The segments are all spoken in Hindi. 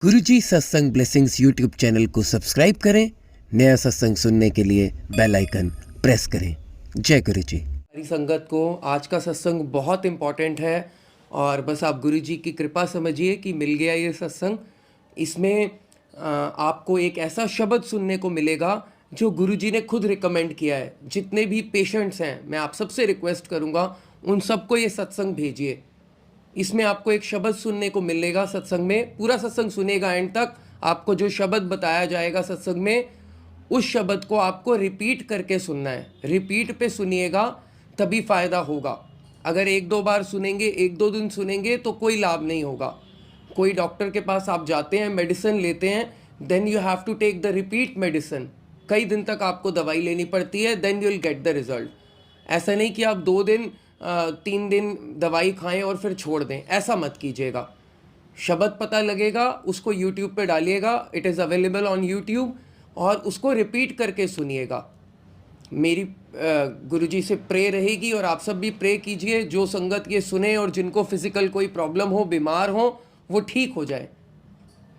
गुरुजी सत्संग ब्लेसिंग्स यूट्यूब चैनल को सब्सक्राइब करें। नया सत्संग सुनने के लिए बेल आइकन प्रेस करें। जय गुरुजी। हमारी संगत को आज का सत्संग बहुत इम्पॉर्टेंट है और बस आप गुरुजी की कृपा समझिए कि मिल गया ये सत्संग। इसमें आपको एक ऐसा शब्द सुनने को मिलेगा जो गुरुजी ने खुद रिकमेंड किया है। जितने भी पेशेंट्स हैं, मैं आप सबसे रिक्वेस्ट करूँगा उन सबको ये सत्संग भेजिए। इसमें आपको एक शब्द सुनने को मिलेगा सत्संग में। पूरा सत्संग सुनेगा एंड तक। आपको जो शब्द बताया जाएगा सत्संग में, उस शब्द को आपको रिपीट करके सुनना है। रिपीट पे सुनिएगा तभी फ़ायदा होगा। अगर एक दो बार सुनेंगे, एक दो दिन सुनेंगे तो कोई लाभ नहीं होगा। कोई डॉक्टर के पास आप जाते हैं, मेडिसिन लेते हैं, then you have to take the repeat medicine. कई दिन तक आपको दवाई लेनी पड़ती है, then you will get the result. ऐसा नहीं कि आप 2 दिन 3 दिन दवाई खाएं और फिर छोड़ दें, ऐसा मत कीजिएगा। शब्द पता लगेगा, उसको यूट्यूब पे डालिएगा, it is available on YouTube, और उसको रिपीट करके सुनिएगा। मेरी गुरुजी से प्रे रहेगी और आप सब भी प्रे कीजिए। जो संगत ये सुने और जिनको फिज़िकल कोई प्रॉब्लम हो, बीमार हो, वो ठीक हो जाए।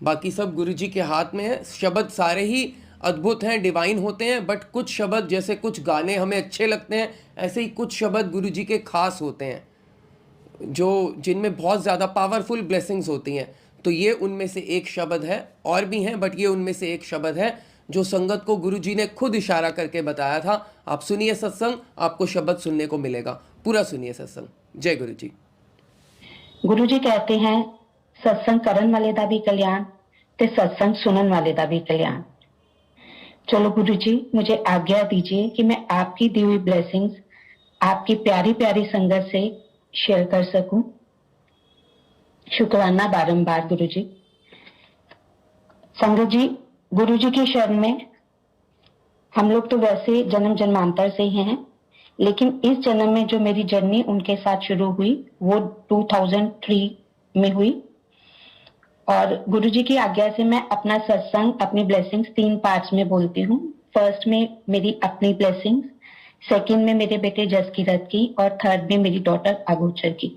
बाकी सब गुरुजी के हाथ में है। शब्द सारे ही अद्भुत हैं, डिवाइन होते हैं, बट कुछ शब्द, जैसे कुछ गाने हमें अच्छे लगते हैं, ऐसे ही कुछ शब्द गुरुजी के खास होते हैं जो जिनमें बहुत ज़्यादा पावरफुल ब्लेसिंग्स होती हैं। तो ये उनमें से एक शब्द है, और भी हैं बट ये उनमें से एक शब्द है जो संगत को गुरुजी ने खुद इशारा करके बताया था। आप सुनिए सत्संग, आपको शब्द सुनने को मिलेगा। पूरा सुनिए सत्संग। जय गुरुजी। गुरुजी कहते हैं, सत्संग करन वाले दा भी कल्याण ते सत्संग सुनन वाले दा भी कल्याण। चलो गुरुजी, मुझे आज्ञा दीजिए कि मैं आपकी दी हुई ब्लेसिंग्स आपकी प्यारी प्यारी संगत से शेयर कर सकूं। शुक्राना बारंबार गुरुजी। संगत जी, गुरुजी की शरण में हम लोग तो वैसे जन्म जन्मांतर से ही हैं, लेकिन इस जन्म में जो मेरी जर्नी उनके साथ शुरू हुई वो 2003 में हुई। और गुरुजी की आज्ञा से मैं अपना सत्संग, अपनी ब्लेसिंग्स 3 पार्ट्स में बोलती हूँ। फर्स्ट में मेरी अपनी ब्लेसिंग्स, सेकंड में मेरे बेटे जसकीरत की, और थर्ड में मेरी डॉटर अगोचर की।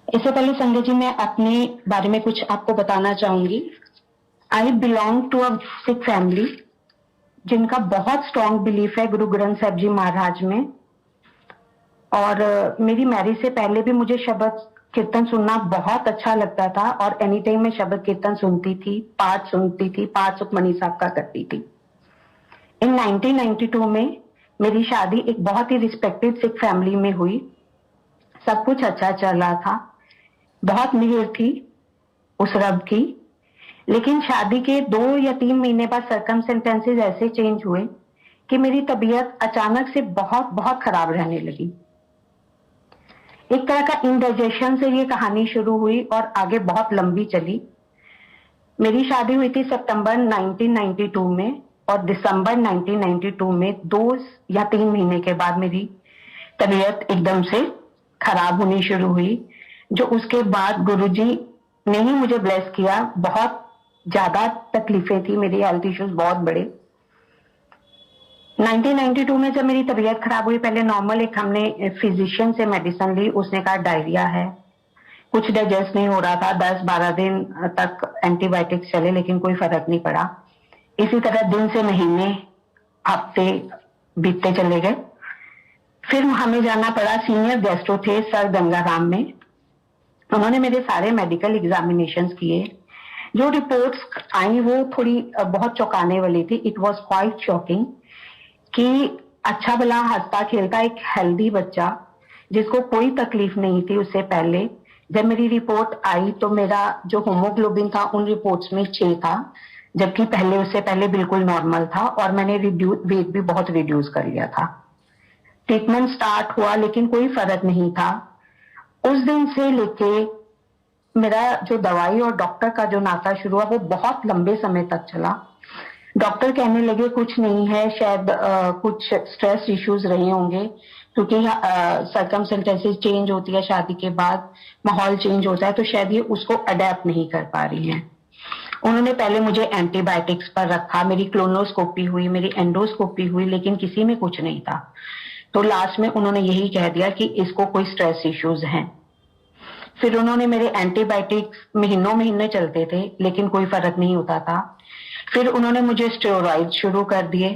इससे पहले संगत जी, मैं अपने बारे में कुछ आपको बताना चाहूंगी। I belong to a Sikh family जिनका बहुत स्ट्रॉन्ग बिलीफ है गुरु ग्रंथ साहिब जी महाराज में। और मेरी मैरिज से पहले भी मुझे शब्द कीर्तन सुनना बहुत अच्छा लगता था, और एनी टाइम मैं शब्द कीर्तन सुनती थी, पाठ सुनती थी, पाठ सुखमनी साहब का करती थी। इन 1992 में मेरी शादी एक बहुत ही रिस्पेक्टेड सिख फैमिली में हुई। सब कुछ अच्छा चल रहा था, बहुत मिहर थी उस रब की। लेकिन शादी के 2 या 3 महीने बाद सर्कमस्टेंसेस ऐसे चेंज हुए कि मेरी तबीयत अचानक से बहुत बहुत खराब रहने लगी। एक तरह का इंडाइजेशन से ये कहानी शुरू हुई और आगे बहुत लंबी चली। मेरी शादी हुई थी सितंबर 1992 में, और दिसंबर 1992 में 2 या 3 महीने के बाद मेरी तबीयत एकदम से खराब होनी शुरू हुई। जो उसके बाद गुरुजी ने ही मुझे ब्लेस किया। बहुत ज्यादा तकलीफें थी, मेरी हेल्थ इश्यूज बहुत बड़े। 1992 में जब मेरी तबीयत खराब हुई, पहले नॉर्मल एक हमने फिजिशियन से मेडिसिन ली। उसने कहा डायरिया है, कुछ डाइजेस्ट नहीं हो रहा था। 10-12 दिन तक एंटीबायोटिक्स चले, लेकिन कोई फर्क नहीं पड़ा। इसी तरह दिन से महीने, हफ्ते बीतते चले गए। फिर हमें जाना पड़ा, सीनियर गेस्ट्रो थे सर गंगाराम में। उन्होंने मेरे सारे मेडिकल एग्जामिनेशन किए। जो रिपोर्ट्स आई वो थोड़ी बहुत चौंकाने वाली थी। इट वॉज क्वाइट शॉकिंग कि अच्छा भला हंसता खेलता एक हेल्दी बच्चा जिसको कोई तकलीफ नहीं थी उससे पहले, जब मेरी रिपोर्ट आई तो मेरा जो होमोग्लोबिन था उन रिपोर्ट्स में 6 था, जबकि पहले उससे पहले बिल्कुल नॉर्मल था। और मैंने वेट भी बहुत रिड्यूस कर लिया था। ट्रीटमेंट स्टार्ट हुआ लेकिन कोई फर्क नहीं था। उस दिन से लेके मेरा जो दवाई और डॉक्टर का जो नाता शुरू हुआ वो बहुत लंबे समय तक चला। डॉक्टर कहने लगे कुछ नहीं है, शायद कुछ स्ट्रेस इश्यूज रहे होंगे, क्योंकि सर्कमस्टेंसेस चेंज होती है, शादी के बाद माहौल चेंज होता है, तो शायद ये उसको अडेप्ट नहीं कर पा रही हैं। उन्होंने पहले मुझे एंटीबायोटिक्स पर रखा, मेरी क्लोनोस्कोपी हुई, मेरी एंडोस्कोपी हुई, लेकिन किसी में कुछ नहीं था। तो लास्ट में उन्होंने यही कह दिया कि इसको कोई स्ट्रेस इश्यूज हैं। फिर उन्होंने मेरे एंटीबायोटिक्स महीनों महीने चलते थे लेकिन कोई फर्क नहीं होता था। फिर उन्होंने मुझे स्टेरॉइड शुरू कर दिए।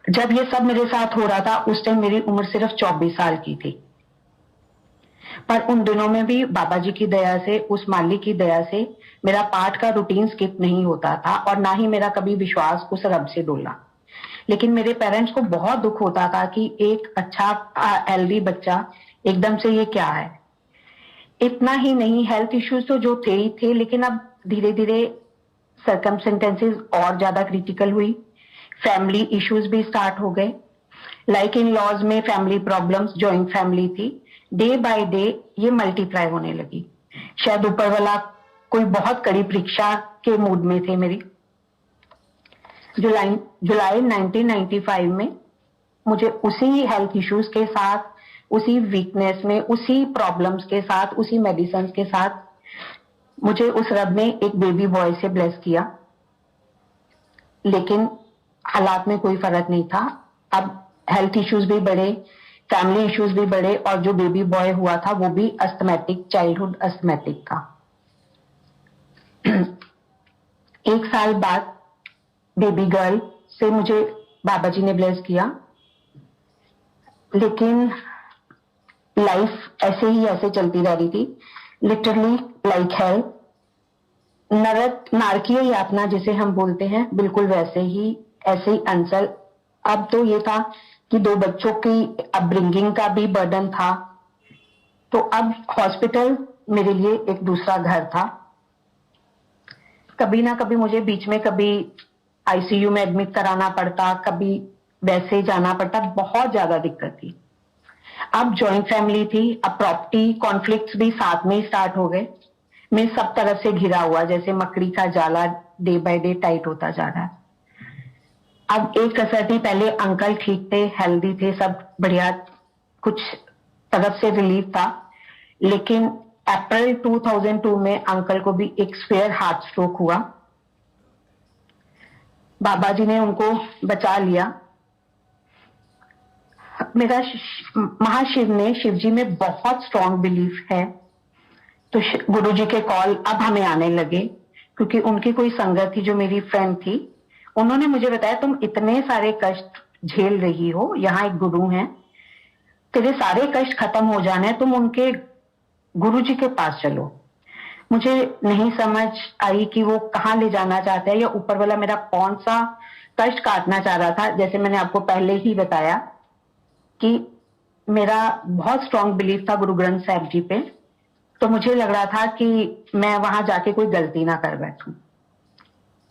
जब ये सब मेरे साथ हो रहा था उस टाइम मेरी उम्र सिर्फ 24 साल की थी। पर उन दिनों में भी बाबा जी की दया से, उस मालिक की दया से मेरा पाठ का रूटीन स्किप नहीं होता था और ना ही मेरा कभी विश्वास उस रब से डोला। लेकिन मेरे पेरेंट्स को बहुत दुख होता था कि एक अच्छा हेल्दी बच्चा एकदम से ये क्या है। इतना ही नहीं, हेल्थ इश्यूज तो जो थे ही थे, लेकिन अब धीरे धीरे सर्कमस्टेंसेस और ज्यादा क्रिटिकल हुई। फैमिली इश्यूज भी स्टार्ट हो गए। लाइक इन लॉज में फैमिली प्रॉब्लम्स, जॉइंट फैमिली थी, डे बाय डे ये मल्टीप्लाई होने लगी। शायद ऊपर वाला कोई बहुत कड़ी परीक्षा के मूड में थे मेरी। जुलाई 1995 में मुझे उसी हेल्थ इश्यूज के साथ, उसी वीकनेस में, उसी प्रॉब्लम्स के साथ, उसी मेडिसिन के साथ मुझे उस रब ने एक बेबी बॉय से ब्लेस किया। लेकिन हालात में कोई फर्क नहीं था। अब हेल्थ इश्यूज भी बढ़े, फैमिली इश्यूज भी बढ़े और जो बेबी बॉय हुआ था वो भी अस्थमैटिक, चाइल्डहुड अस्थमैटिक था। 1 साल बाद बेबी गर्ल से मुझे बाबा जी ने ब्लेस किया। लेकिन लाइफ ऐसे चलती रह रही थी, लिटरली लाइक हेल। नरक, नारकीय यातना जिसे हम बोलते हैं, बिल्कुल वैसे ही, ऐसे ही अंसल। अब तो ये था कि 2 बच्चों की अपब्रिंगिंग का भी बर्डन था, तो अब हॉस्पिटल मेरे लिए एक दूसरा घर था। कभी ना कभी मुझे बीच में कभी आईसीयू में एडमिट कराना पड़ता, कभी वैसे जाना पड़ता, बहुत ज्यादा दिक्कत थी। अब जॉइंट फैमिली थी, अब प्रॉपर्टी कॉन्फ्लिक्ट्स भी साथ में ही स्टार्ट हो गए। मैं सब तरफ से घिरा हुआ, जैसे मकड़ी का जाला डे बाय डे टाइट होता जा रहा है। अब एक कसर थी, पहले अंकल ठीक थे, हेल्दी थे, सब बढ़िया, कुछ तरफ से रिलीफ था। लेकिन अप्रैल 2002 में अंकल को भी एक स्पेयर हार्ट स्ट्रोक हुआ। बाबा जी ने उनको बचा लिया। मेरा महाशिव ने, शिव जी में बहुत स्ट्रॉन्ग बिलीफ है, तो गुरु जी के कॉल अब हमें आने लगे, क्योंकि उनकी कोई संगत थी जो मेरी फ्रेंड थी। उन्होंने मुझे बताया, तुम इतने सारे कष्ट झेल रही हो, यहाँ एक गुरु हैं, तेरे सारे कष्ट खत्म हो जाने, तुम उनके गुरु जी के पास चलो। मुझे नहीं समझ आई कि वो कहाँ ले जाना चाहते हैं, या ऊपर वाला मेरा कौन सा कष्ट काटना चाह रहा था। जैसे मैंने आपको पहले ही बताया कि मेरा बहुत स्ट्रॉन्ग बिलीफ था गुरु ग्रंथ साहिब जी पे, तो मुझे लग रहा था कि मैं वहां जाके कोई गलती ना कर बैठूं।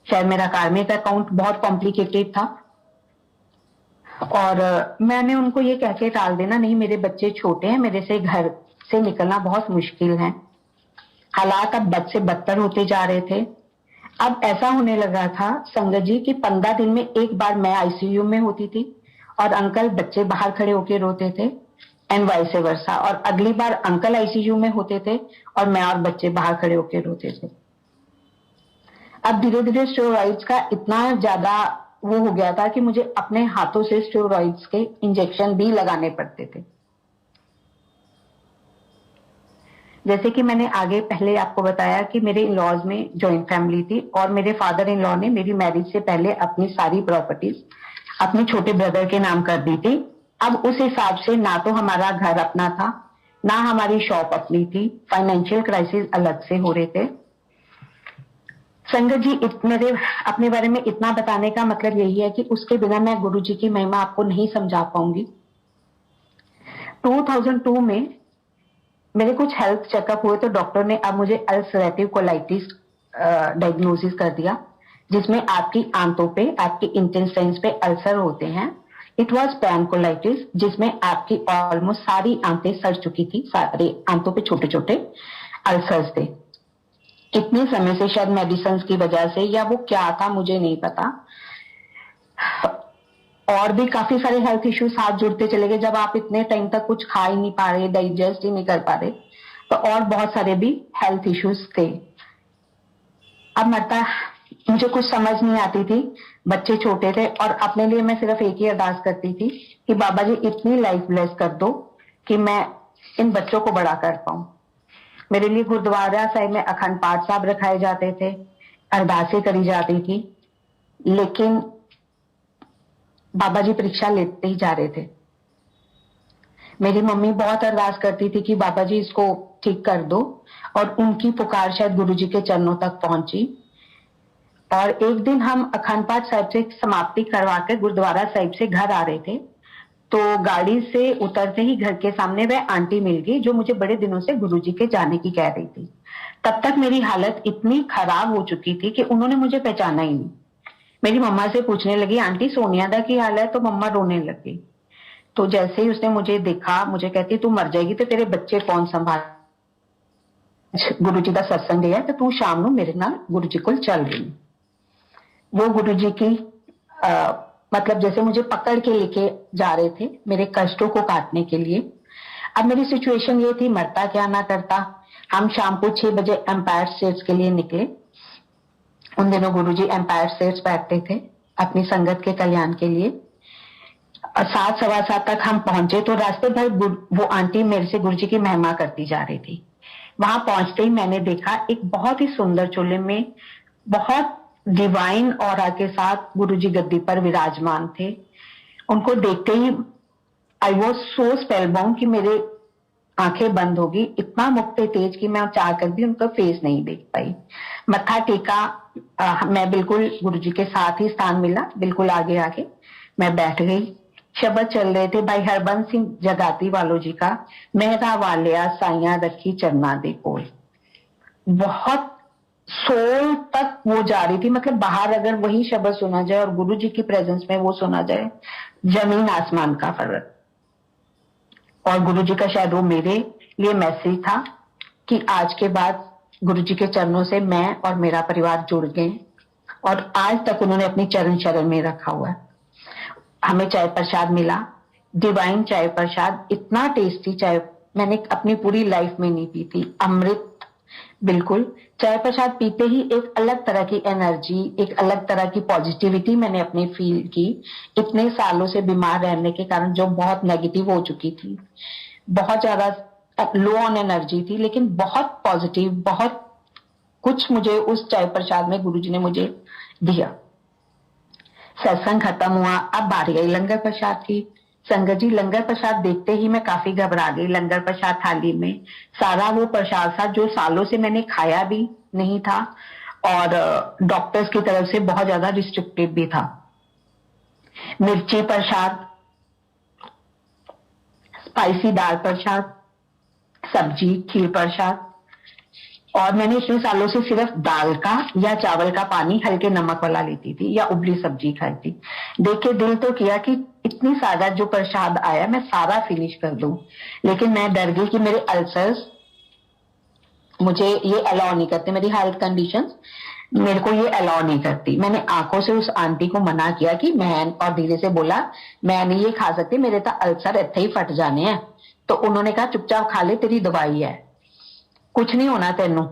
शायद मेरा कार्मिक अकाउंट बहुत कॉम्प्लिकेटेड था, और मैंने उनको ये कह के टाल देना, नहीं मेरे बच्चे छोटे हैं, मेरे से घर से निकलना बहुत मुश्किल है। हालात अब बद से बदतर होते जा रहे थे। अब ऐसा होने लगा था संगत जी कि 15 दिन में एक बार मैं आईसीयू में होती थी और अंकल बच्चे बाहर खड़े होके रोते थे, एंड वाइस वर्सा। और अगली बार अंकल आईसीयू में होते थे और मैं और बच्चे बाहर खड़े होके रोते थे। अब धीरे धीरे स्टेरॉइड्स का इतना ज्यादा वो हो गया था कि मुझे अपने हाथों से स्टेरॉइड्स के इंजेक्शन भी लगाने पड़ते थे। जैसे कि मैंने आगे पहले आपको बताया कि मेरे इन लॉज में जॉइंट फैमिली थी, और मेरे फादर इन लॉ ने मेरी मैरिज से पहले अपनी सारी प्रॉपर्टीज अपने छोटे ब्रदर के नाम कर दी थी। अब उस हिसाब से ना तो हमारा घर अपना था, ना हमारी शॉप अपनी थी, फाइनेंशियल क्राइसिस अलग से हो रहे थे। संगत जी, मेरे अपने बारे में इतना बताने का मतलब यही है कि उसके बिना मैं गुरु जी की महिमा आपको नहीं समझा पाऊंगी। 2002 में मेरे कुछ हेल्थ चेकअप हुए, तो डॉक्टर ने अब मुझे अल्सरेटिव कोलाइटिस डायग्नोसिस कर दिया, जिसमें आपकी आंतों पे, आपके इंटेस्टाइन्स पे अल्सर होते हैं। इट वॉज पैनकोलाइटिस, जिसमें आपकी ऑलमोस्ट सारी आंतें सड़ चुकी थी, सारे आंतों पे छोटे छोटे अल्सर्स थे। इतने समय से शायद मेडिसिन की वजह से, या वो क्या था मुझे नहीं पता, और भी काफी सारे हेल्थ इश्यूज साथ जुड़ते चले गए। जब आप इतने टाइम तक कुछ खा ही नहीं पा रहे, डाइजेस्ट ही नहीं कर पा रहे, तो और बहुत सारे भी हेल्थ इश्यूज थे। अब मुझे कुछ समझ नहीं आती थी, बच्चे छोटे थे, और अपने लिए मैं सिर्फ एक ही अरदास करती थी कि बाबा जी इतनी लाइफ ब्लेस कर दो कि मैं इन बच्चों को बड़ा कर पाऊं। मेरे लिए गुरुद्वारा साहिब में अखंड पाठ साहब रखाए जाते थे, अरदासें करी जाती थी, लेकिन बाबा जी परीक्षा लेते ही जा रहे थे। मेरी मम्मी बहुत अरदास करती थी कि बाबा जी इसको ठीक कर दो, और उनकी पुकार शायद गुरु जी के चरणों तक पहुंची। और एक दिन हम अखंड पाठ साहिब से समाप्ति करवा कर गुरुद्वारा साहिब से घर आ रहे थे, तो गाड़ी से उतरते ही घर के सामने वह आंटी मिल गई जो मुझे बड़े दिनों से गुरुजी के जाने की कह रही थी। तब तक मेरी हालत इतनी खराब हो चुकी थी कि उन्होंने मुझे पहचाना ही नहीं। मेरी मम्मा से पूछने लगी, आंटी सोनिया दा की हाल है? तो मम्मा रोने लगी। तो जैसे ही उसने मुझे देखा, मुझे कहती, तू मर जाएगी तो तेरे बच्चे कौन संभाल? गुरु जी का सत्संग है तो तू शाम को मेरे नाल गुरु जी को चल रही। वो गुरु जी की मतलब जैसे मुझे पकड़ के लेके जा रहे थे मेरे कष्टों को काटने के लिए। अब मेरी सिचुएशन ये थी, मरता क्या ना करता। हम शाम को 6 बजे एम्पायर स्टेट्स के लिए निकले। उन दिनों गुरुजी एम्पायर स्टेट्स बैठते थे अपनी संगत के कल्याण के लिए। 7 सवा 7 तक हम पहुंचे तो रास्ते भर वो आंटी मेरे से गुरुजी की महिमा करती जा रही थी। वहां पहुंचते ही मैंने देखा एक बहुत ही सुंदर चोले में बहुत डिवाइन ऑरा के साथ गुरुजी गद्दी पर विराजमान थे। उनको देखते ही आई वॉज सो स्पेलबाउंड कि मेरे आंखें बंद हो गई। इतना मुक्ते तेज कि मैं चाह कर भी उनका फेस नहीं देख पाई। मत्था टेका, मैं बिल्कुल गुरुजी के साथ ही स्थान मिला, बिल्कुल आगे आगे मैं बैठ गई। शब्द चल रहे थे भाई हरबंस सिंह जगाती वालो जी का, मेहरा वालिया साइया रखी चरना दे कोल। बहुत सोल तक वो जा रही थी। मतलब बाहर अगर वही शब्द सुना जाए और गुरु जी की प्रेजेंस में वो सुना जाए, जमीन आसमान का फर्क। और गुरु जी का शायद वो मेरे लिए मैसेज था कि आज के बाद गुरु जी के चरणों से मैं और मेरा परिवार जुड़ गए, और आज तक उन्होंने अपनी चरण शरण में रखा हुआ है। हमें चाय प्रसाद मिला, डिवाइन चाय प्रसाद, इतना टेस्टी चाय मैंने अपनी पूरी लाइफ में नहीं पी थी। अमृत बिल्कुल। चाय प्रसाद पीते ही एक अलग तरह की एनर्जी, एक अलग तरह की पॉजिटिविटी मैंने अपने फील की। इतने सालों से बीमार रहने के कारण जो बहुत नेगेटिव हो चुकी थी, बहुत ज्यादा लो ऑन एनर्जी थी, लेकिन बहुत पॉजिटिव, बहुत कुछ मुझे उस चाय प्रसाद में गुरुजी ने मुझे दिया। सत्संग खत्म हुआ, अब बारी आई लंगर प्रसाद की। संगत जी लंगर प्रसाद देखते ही मैं काफी घबरा गई। लंगर प्रसाद थाली में सारा वो प्रसाद था जो सालों से मैंने खाया भी नहीं था, और डॉक्टर्स की तरफ से बहुत ज्यादा रिस्ट्रिक्टेड भी था। मिर्ची प्रसाद, स्पाइसी दाल प्रसाद, सब्जी, खीर प्रसाद, और मैंने इतने सालों से सिर्फ दाल का या चावल का पानी हल्के नमक वाला लेती थी या उबली सब्जी खाई थी। देख के दिल तो किया कि इतनी सारा जो प्रसाद आया मैं सारा फिनिश कर दूं, लेकिन मैं डर गई कि मेरे अल्सर्स मुझे ये अलाउ नहीं करते, मेरी हेल्थ कंडीशंस मेरे को ये अलाउ नहीं करती। मैंने आंखों से उस आंटी को मना किया कि मैं, और धीरे से बोला मैं नहीं ये खा सकती, मेरे तो अल्सर इतने ही फट जाने हैं। तो उन्होंने कहा चुपचाप खा ले, तेरी दवाई है, कुछ नहीं होना तेनू।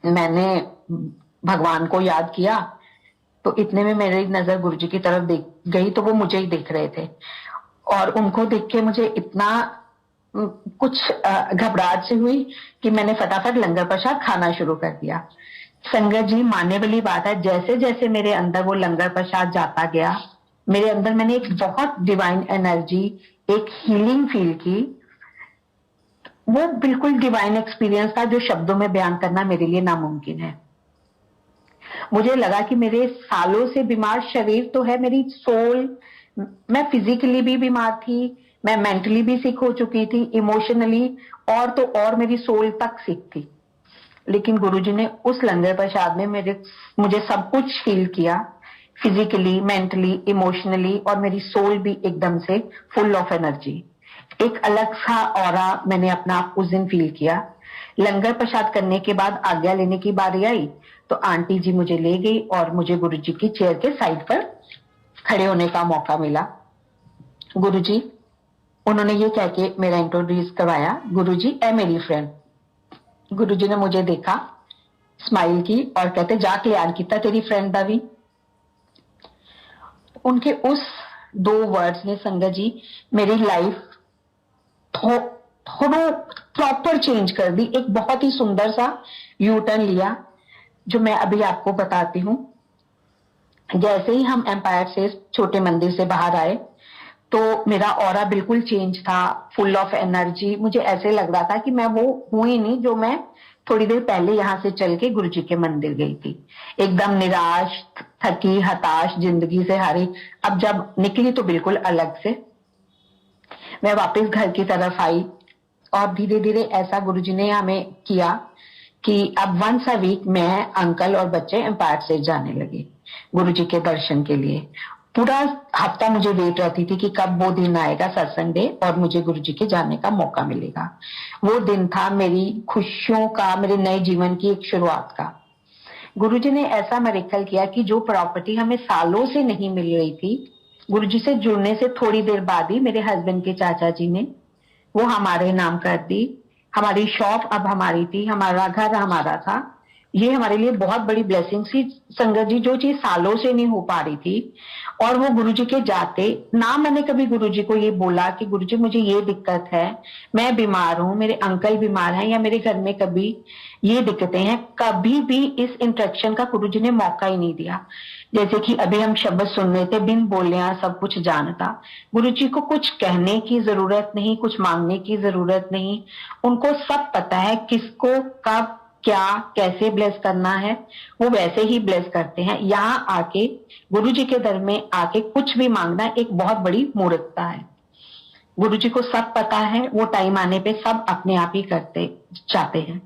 मैंने भगवान को याद किया तो इतने में मेरी नजर गुरुजी की तरफ देख गई, तो वो मुझे ही देख रहे थे, और उनको देख के मुझे इतना कुछ घबराहट से हुई कि मैंने फटाफट लंगर प्रसाद खाना शुरू कर दिया। संगत जी मानने वाली बात है, जैसे जैसे मेरे अंदर वो लंगर प्रसाद जाता गया, मेरे अंदर मैंने एक बहुत डिवाइन एनर्जी, एक हीलिंग फील की। वो बिल्कुल डिवाइन एक्सपीरियंस था जो शब्दों में बयान करना मेरे लिए नामुमकिन है। मुझे लगा कि मेरे सालों से बीमार शरीर तो है, मेरी सोल, मैं फिजिकली भी बीमार थी, मैं मेंटली भी सिक हो चुकी थी, इमोशनली और तो और मेरी सोल तक सिक थी। लेकिन गुरुजी ने उस लंगर प्रसाद में मुझे सब कुछ फील किया, फिजिकली, मेंटली, इमोशनली, और मेरी सोल भी एकदम से फुल ऑफ एनर्जी। एक अलग सा ऑरा मैंने अपना आप उस दिन फील किया। लंगर प्रसाद करने के बाद आज्ञा लेने की बारी आई तो आंटी जी मुझे ले गई और मुझे गुरुजी की चेयर के साइड पर खड़े होने का मौका मिला। गुरुजी, उन्होंने ये कह के मेरा इंट्रोड्यूस करवाया, गुरुजी ए मेरी फ्रेंड। गुरुजी ने मुझे देखा, स्माइल की और कहते जा कल्याण किता तेरी फ्रेंड दा भी। उनके उस 2 वर्ड्स ने संगत जी मेरी लाइफ थोड़ा प्रॉपर चेंज कर दी, एक बहुत ही सुंदर सा यू टर्न लिया जो मैं अभी आपको बताती हूँ। जैसे ही हम एम्पायर से छोटे मंदिर से बाहर आए तो मेरा ऑरा बिल्कुल चेंज था, फुल ऑफ एनर्जी। मुझे ऐसे लग रहा था कि मैं वो हूं ही नहीं जो मैं थोड़ी देर पहले यहां से चल के गुरु जी के मंदिर गई थी। एकदम निराश, थकी, हताश, जिंदगी से हारी। अब जब निकली तो बिल्कुल अलग से मैं वापस घर की तरफ आई और धीरे धीरे ऐसा गुरुजी ने हमें किया कि अब वंस अ वीक मैं, अंकल और बच्चे एम्पायर से जाने लगे गुरुजी के दर्शन के लिए। पूरा हफ्ता मुझे वेट रहती थी कि कब वो दिन आएगा, सत्संग डे, और मुझे गुरुजी के जाने का मौका मिलेगा। वो दिन था मेरी खुशियों का, मेरे नए जीवन की एक शुरुआत का। गुरुजी ने ऐसा मिरेकल किया कि जो प्रॉपर्टी हमें सालों से नहीं मिल रही थी, गुरुजी से जुड़ने से थोड़ी देर बाद ही मेरे हस्बैंड के चाचा जी ने वो हमारे नाम कर दी। हमारी शॉप अब हमारी थी, हमारा घर हमारा था। ये हमारे लिए बहुत बड़ी ब्लेसिंग थी संगत जी, जो चीज सालों से नहीं हो पा रही थी। और वो गुरुजी के जाते ना मैंने कभी गुरुजी को ये बोला कि गुरुजी मुझे ये दिक्कत है, मैं बीमार हूं, मेरे अंकल बीमार हैं, या मेरे घर में कभी ये दिक्कतें हैं, कभी भी इस इंटरेक्शन का गुरुजी ने मौका ही नहीं दिया। जैसे कि अभी हम शब्द सुन रहे थे, बिन बोले सब कुछ जानता। गुरुजी को कुछ कहने की जरूरत नहीं, कुछ मांगने की जरूरत नहीं, उनको सब पता है किसको कब क्या कैसे ब्लेस करना है, वो वैसे ही ब्लेस करते हैं। यहाँ आके गुरुजी के दर में आके कुछ भी मांगना एक बहुत बड़ी मूर्खता है। गुरुजी को सब पता है, वो टाइम आने पे सब अपने आप ही करते चाहते हैं।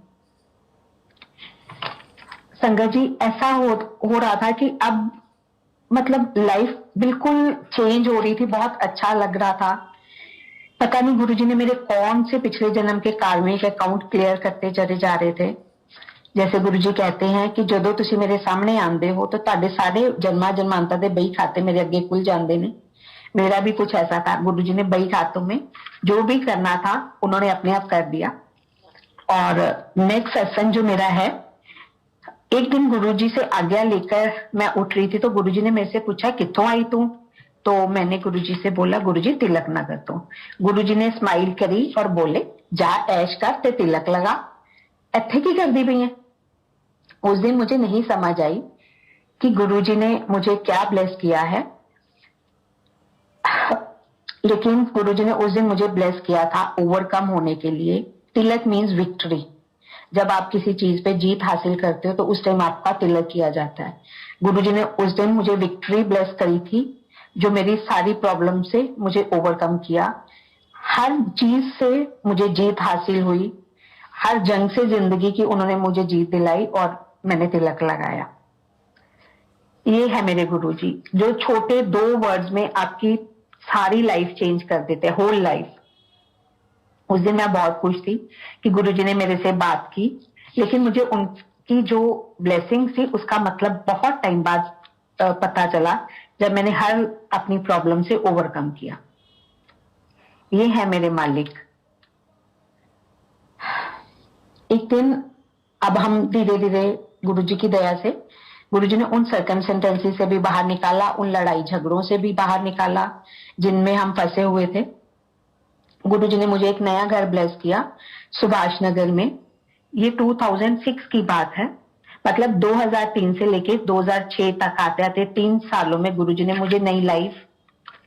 संगत जी ऐसा हो रहा था कि अब मतलब लाइफ बिल्कुल चेंज हो रही थी, बहुत अच्छा लग रहा था। पता नहीं गुरुजी ने मेरे कौन से पिछले जन्म के कार्मिक अकाउंट क्लियर करते चले जा रहे थे। जैसे गुरुजी कहते हैं कि ਜਦੋਂ ਤੁਸੀਂ ਮੇਰੇ ਸਾਹਮਣੇ आंदे हो तो ਤੁਹਾਡੇ ਸਾਰੇ जन्मा जन्मांतर ਦੇ बही खाते मेरे अगे खुल जाते ने। मेरा भी कुछ ऐसा था, गुरुजी ने बही खातों में जो भी करना था उन्होंने अपने आप कर दिया। और नेक्स्ट सत्संग जो मेरा है, एक दिन गुरुजी से आज्ञा लेकर मैं उठ रही थी तो गुरुजी ने मेरे से पूछा कित्थों आई तू। तो मैंने गुरुजी से बोला गुरुजी तिलक नगर तो। गुरुजी ने स्माइल करी और बोले जा ऐश कर ते तिलक लगा, इत्थे की करदी पई है। उस दिन मुझे नहीं समझ आई कि गुरुजी ने मुझे क्या ब्लेस किया है, लेकिन गुरुजी ने उस दिन मुझे ब्लेस किया था ओवरकम होने के लिए। तिलक मीन्स विक्ट्री। जब आप किसी चीज पे जीत हासिल करते हो तो उस टाइम आपका तिलक किया जाता है। गुरुजी ने उस दिन मुझे विक्ट्री ब्लेस करी थी, जो मेरी सारी प्रॉब्लम से मुझे ओवरकम किया। हर चीज से मुझे जीत हासिल हुई, हर जंग से जिंदगी की उन्होंने मुझे जीत दिलाई और मैंने तिलक लगाया। ये है मेरे गुरुजी, जो छोटे 2 वर्ड्स में आपकी सारी लाइफ चेंज कर देते हैं, होल लाइफ। उस दिन मैं बहुत खुश थी कि गुरुजी ने मेरे से बात की, लेकिन मुझे उनकी जो ब्लेसिंग थी उसका मतलब बहुत टाइम बाद पता चला, जब मैंने हर अपनी प्रॉब्लम से ओवरकम किया। ये है मेरे मालिक। एक दिन अब हम धीरे धीरे गुरुजी की दया से, गुरुजी ने उन सर्कमस्टेंसेस से भी बाहर निकाला, उन लड़ाई झगड़ों से भी बाहर निकाला जिनमें हम फंसे हुए थे। गुरुजी ने मुझे एक नया घर ब्लेस किया सुभाष नगर में। ये 2006 की बात है, मतलब 2003 से लेके 2006 तक आते आते 3 सालों में गुरुजी ने मुझे नई लाइफ,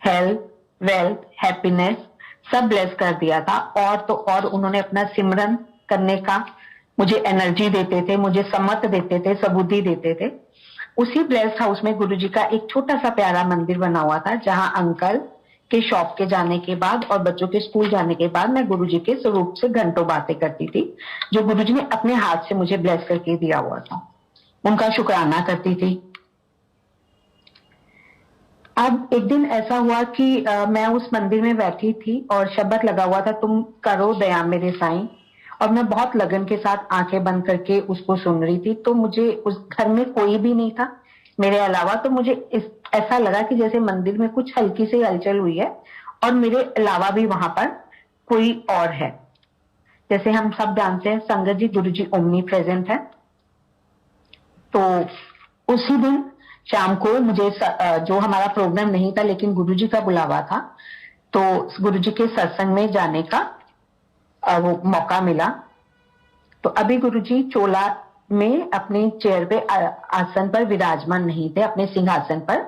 हेल्थ, वेल्थ, हैप्पीनेस सब ब्लेस कर दिया था। और तो और उन्होंने अपना सिमरन करने का मुझे एनर्जी देते थे, मुझे सम्मत देते थे, सबूती देते थे। उसी ब्लेस्ड हाउस में गुरुजी का एक छोटा सा प्यारा मंदिर बना हुआ था, जहां अंकल के शॉप के जाने के बाद और बच्चों के स्कूल जाने के बाद मैं गुरुजी के स्वरूप से घंटों बातें करती थी, जो गुरुजी ने अपने हाथ से मुझे ब्लेस करके दिया हुआ था। उनका शुक्राना करती थी। अब एक दिन ऐसा हुआ कि मैं उस मंदिर में बैठी थी और शब्द लगा हुआ था, तुम करो दया मेरे साईं, और मैं बहुत लगन के साथ आंखें बंद करके उसको सुन रही थी। तो मुझे उस घर में कोई भी नहीं था मेरे अलावा, तो मुझे ऐसा लगा कि जैसे मंदिर में कुछ हल्की सी हलचल हुई है और मेरे अलावा भी वहां पर कोई और है। जैसे हम सब जानते हैं संगत जी, गुरु जी ओमनी प्रेजेंट है। तो उसी दिन शाम को मुझे जो हमारा प्रोग्राम नहीं था लेकिन गुरुजी का बुलावा था, तो गुरुजी के सत्संग में जाने का वो मौका मिला। तो अभी गुरुजी चोला में अपनी चेयर पे आसन पर विराजमान नहीं थे, अपने सिंहासन पर।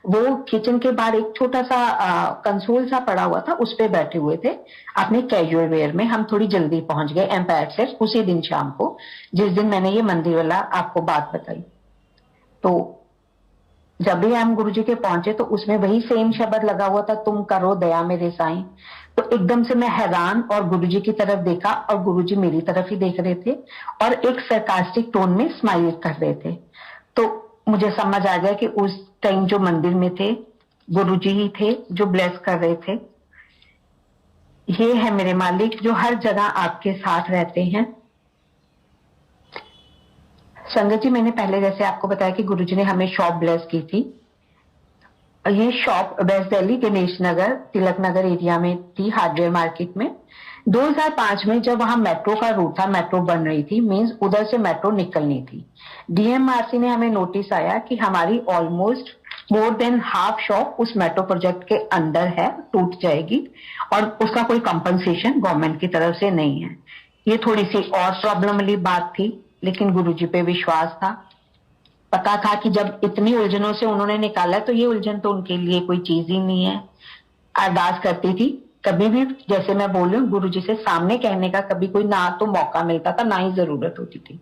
वो किचन के बाहर एक छोटा सा कंसोल सा पड़ा हुआ था, उस पे बैठे हुए थे अपने कैजुअल वेयर में। हम थोड़ी जल्दी पहुंच गए एम्पायर से उसी दिन शाम को, जिस दिन मैंने ये मंदिर वाला आपको बात बताई। तो जब भी हम गुरुजी के पहुंचे तो उसमें वही सेम शब्द लगा हुआ था, तुम करो दया मेरे साईं। तो एकदम से मैं हैरान और गुरुजी की तरफ देखा और गुरुजी मेरी तरफ ही देख रहे थे और एक सरकास्टिक टोन में स्माइल कर रहे थे। तो मुझे समझ आ गया कि उस टाइम जो मंदिर में थे गुरुजी ही थे जो ब्लेस कर रहे थे। ये है मेरे मालिक जो हर जगह आपके साथ रहते हैं। संगत जी, मैंने पहले जैसे आपको बताया कि गुरुजी ने हमें शॉप ब्लेस की थी। ये shop waste Delhi Ganesh Nagar Tilak Nagar area में थी, हार्डवेयर मार्केट में। 2005 में जब वहां मेट्रो का रूट था, मेट्रो बन रही थी, मींस उधर से मेट्रो निकलनी थी। डीएमआरसी ने हमें नोटिस आया कि हमारी almost more than half shop उस मेट्रो प्रोजेक्ट के अंदर है, टूट जाएगी और उसका कोई कंपनसेशन गवर्नमेंट की तरफ से नहीं है। ये थोड़ी सी और प्रॉब्लम वाली बात थी, लेकिन गुरुजी पे विश्वास था। पता था कि जब इतनी उलझनों से उन्होंने निकाला तो ये उलझन तो उनके लिए कोई चीज ही नहीं है। अरदास करती थी, कभी भी जैसे मैं बोल रही हूँ गुरुजी से सामने कहने का कभी कोई ना तो मौका मिलता था, ना ही जरूरत होती थी।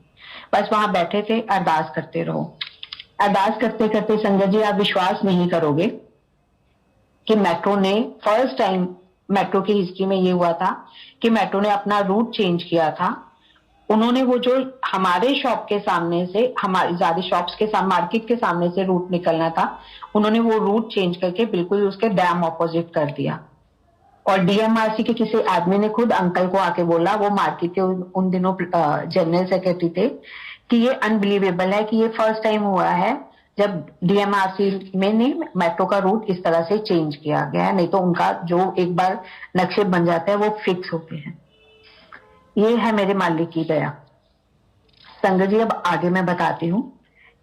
बस वहां बैठे थे, अरदास करते रहो। अरदास करते करते संगत जी आप विश्वास नहीं करोगे कि मेट्रो ने फर्स्ट टाइम मेट्रो की हिस्ट्री में ये हुआ था कि मेट्रो ने अपना रूट चेंज किया था। उन्होंने वो जो हमारे शॉप के सामने से, हमारी ज्यादा शॉप्स के सामने, मार्केट के सामने से रूट निकलना था, उन्होंने वो रूट चेंज करके बिल्कुल उसके डैम ऑपोजिट कर दिया। और डीएमआरसी के किसी आदमी ने खुद अंकल को आके बोला, वो मार्केट के उन दिनों जनरल सेक्रेटरी थे, कि ये अनबिलीवेबल है कि ये फर्स्ट टाइम हुआ है जब डीएमआरसी में ने मेट्रो का रूट इस तरह से चेंज किया गया है, नहीं तो उनका जो एक बार नक्शे बन जाते हैं वो फिक्स होते हैं। ये है मेरे मालिक की दया। संगत जी अब आगे मैं बताती हूँ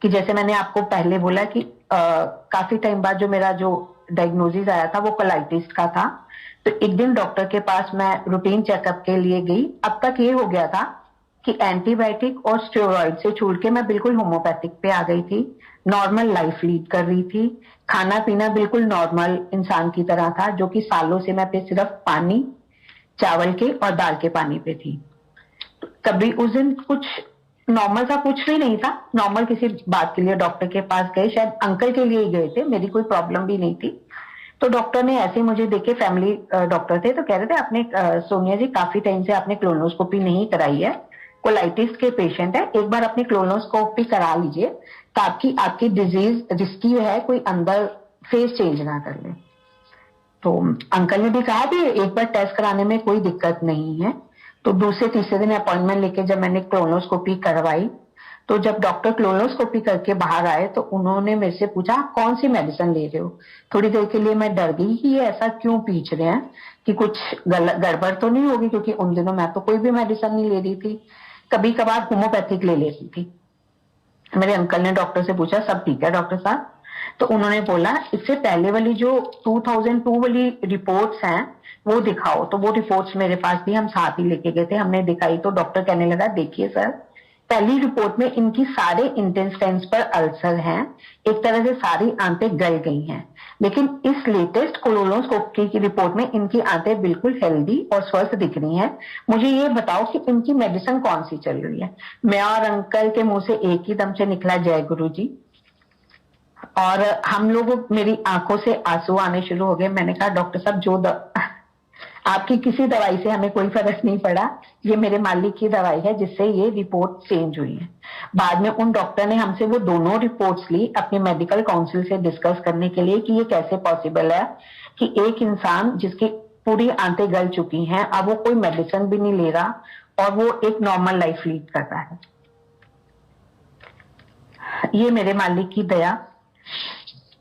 कि जैसे मैंने आपको पहले बोला कि काफी टाइम बाद जो मेरा जो डायग्नोसिस आया था वो कोलाइटिस का था। तो एक दिन डॉक्टर के पास मैं रूटीन चेकअप के लिए गई। अब तक ये हो गया था कि एंटीबायोटिक और स्टेरॉइड से छोड़ के मैं बिल्कुल होम्योपैथिक पे आ गई थी। नॉर्मल लाइफ लीड कर रही थी, खाना पीना बिल्कुल नॉर्मल इंसान की तरह था, जो कि सालों से मैं पे सिर्फ पानी, चावल के और दाल के पानी पे थी। कभी उस दिन कुछ नॉर्मल सा कुछ भी नहीं था। नॉर्मल किसी बात के लिए डॉक्टर के पास गए, शायद अंकल के लिए ही गए थे, मेरी कोई प्रॉब्लम भी नहीं थी। तो डॉक्टर ने ऐसे मुझे देखे, फैमिली डॉक्टर थे, तो कह रहे थे आपने सोनिया जी काफी टाइम से आपने क्लोनोस्कोपी नहीं कराई है, कोलाइटिस के पेशेंट है, एक बार अपनी क्लोनोस्कोपी करा लीजिए ताकि आपकी डिजीज रिस्की है, कोई अंदर फेस चेंज ना कर ले। तो अंकल ने भी कहा कि एक बार टेस्ट कराने में कोई दिक्कत नहीं है। तो दूसरे तीसरे दिन अपॉइंटमेंट लेके जब मैंने क्लोनोस्कोपी करवाई, तो जब डॉक्टर क्लोनोस्कोपी करके बाहर आए तो उन्होंने मेरे से पूछा कौन सी मेडिसिन ले रहे हो। थोड़ी देर के लिए मैं डर गई कि ये ऐसा क्यों पूछ रहे हैं, कि कुछ गड़बड़ तो नहीं होगी, क्योंकि उन दिनों मैं तो कोई भी मेडिसिन नहीं ले रही थी, कभी कभार होम्योपैथिक ले लेती थी। मेरे अंकल ने डॉक्टर से पूछा सब ठीक है डॉक्टर साहब? तो उन्होंने बोला इससे पहले वाली जो 2002 वाली रिपोर्ट्स हैं वो दिखाओ। तो वो रिपोर्ट्स मेरे पास भी, हम साथ ही लेके गए थे, हमने दिखाई। तो डॉक्टर कहने लगा देखिए सर, पहली रिपोर्ट में इनकी सारे इंटेस्टाइन्स पर अल्सर हैं, एक तरह से सारी आंतें गल गई हैं, लेकिन इस लेटेस्ट कोलोनोस्कोपी की रिपोर्ट में इनकी आंतें बिल्कुल हेल्दी और स्वस्थ दिख रही हैं। मुझे ये बताओ कि इनकी मेडिसिन कौन सी चल रही है। मैं और अंकल के मुंह से एक ही दम से निकला जय गुरु जी, और हम लोग, मेरी आंखों से आंसू आने शुरू हो गए। मैंने कहा डॉक्टर साहब जो आपकी किसी दवाई से हमें कोई फर्क नहीं पड़ा, ये मेरे मालिक की दवाई है जिससे ये रिपोर्ट चेंज हुई है। बाद में उन डॉक्टर ने हमसे वो दोनों रिपोर्ट्स ली अपने मेडिकल काउंसिल से डिस्कस करने के लिए कि ये कैसे पॉसिबल है कि एक इंसान जिसकी पूरी आंतें गल चुकी हैं, अब वो कोई मेडिसिन भी नहीं ले रहा और वो एक नॉर्मल लाइफ लीड कर रहा है। ये मेरे मालिक की दया।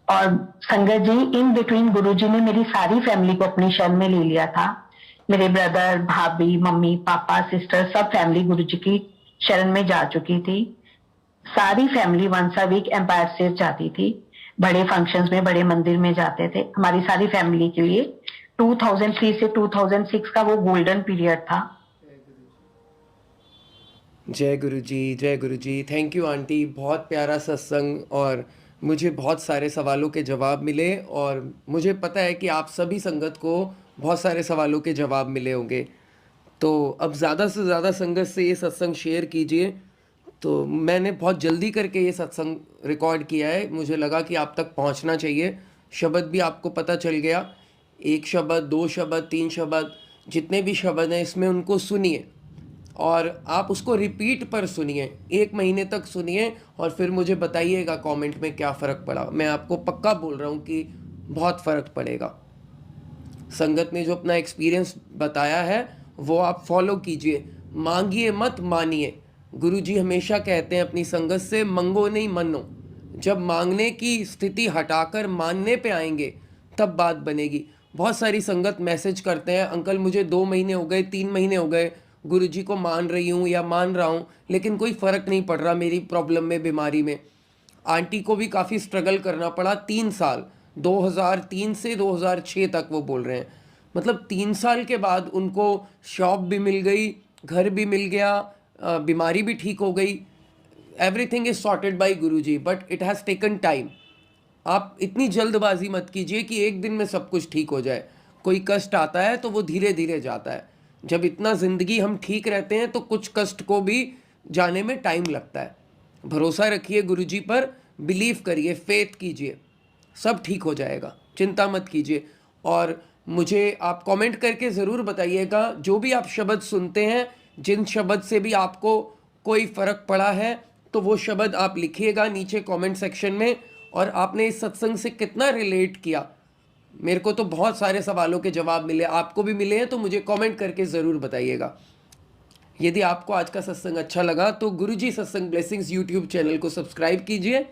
और संगत जी, इन बिटवीन गुरुजी ने मेरी सारी फैमिली को अपनी शरण में ले लिया था। मेरे ब्रदर, भाभी, मम्मी, पापा, सिस्टर, सब फैमिली गुरुजी की शरण में जा चुकी थी। सारी family once a week Empire State जाती थी, बड़े फंक्शंस में, बड़े मंदिर में जाते थे। हमारी सारी फैमिली के लिए 2003 से 2006 का वो गोल्डन पीरियड था। जय गुरु जी, जय गुरु जी। थैंक यू आंटी, बहुत प्यारा सत्संग और मुझे बहुत सारे सवालों के जवाब मिले और मुझे पता है कि आप सभी संगत को बहुत सारे सवालों के जवाब मिले होंगे। तो अब ज़्यादा से ज़्यादा संगत से ये सत्संग शेयर कीजिए। तो मैंने बहुत जल्दी करके ये सत्संग रिकॉर्ड किया है, मुझे लगा कि आप तक पहुंचना चाहिए। शब्द भी आपको पता चल गया, एक शब्द, दो शब्द, तीन शब्द, जितने भी शब्द हैं इसमें उनको सुनिए और आप उसको रिपीट पर सुनिए, 1 महीने तक सुनिए और फिर मुझे बताइएगा कमेंट में क्या फ़र्क पड़ा। मैं आपको पक्का बोल रहा हूँ कि बहुत फ़र्क पड़ेगा। संगत ने जो अपना एक्सपीरियंस बताया है वो आप फॉलो कीजिए। मांगिए मत, मानिए। गुरुजी हमेशा कहते हैं अपनी संगत से, मंगो नहीं मनो। जब मांगने की स्थिति हटाकर मानने पे आएंगे तब बात बनेगी। बहुत सारी संगत मैसेज करते हैं, अंकल मुझे 2 महीने हो गए, 3 महीने हो गए गुरुजी को मान रही हूँ या मान रहा हूँ, लेकिन कोई फ़र्क नहीं पड़ रहा मेरी प्रॉब्लम में, बीमारी में। आंटी को भी काफ़ी स्ट्रगल करना पड़ा, 3 साल, 2003 से 2006 तक वो बोल रहे हैं। मतलब 3 साल के बाद उनको शॉप भी मिल गई, घर भी मिल गया, बीमारी भी ठीक हो गई। Everything is sorted by Guruji, but it has taken time. आप इतनी जल्दबाजी मत कीजिए कि एक दिन में सब कुछ ठीक हो जाए। कोई कष्ट आता है तो वो धीरे धीरे जाता है। जब इतना ज़िंदगी हम ठीक रहते हैं तो कुछ कष्ट को भी जाने में टाइम लगता है। भरोसा रखिए गुरुजी पर, बिलीव करिए, फेथ कीजिए, सब ठीक हो जाएगा, चिंता मत कीजिए। और मुझे आप कमेंट करके ज़रूर बताइएगा जो भी आप शब्द सुनते हैं, जिन शब्द से भी आपको कोई फ़र्क पड़ा है तो वो शब्द आप लिखिएगा नीचे कमेंट सेक्शन में। और आपने इस सत्संग से कितना रिलेट किया, मेरे को तो बहुत सारे सवालों के जवाब मिले, आपको भी मिले हैं तो मुझे कमेंट करके ज़रूर बताइएगा। यदि आपको आज का सत्संग अच्छा लगा तो गुरुजी सत्संग ब्लेसिंग्स यूट्यूब चैनल को सब्सक्राइब कीजिए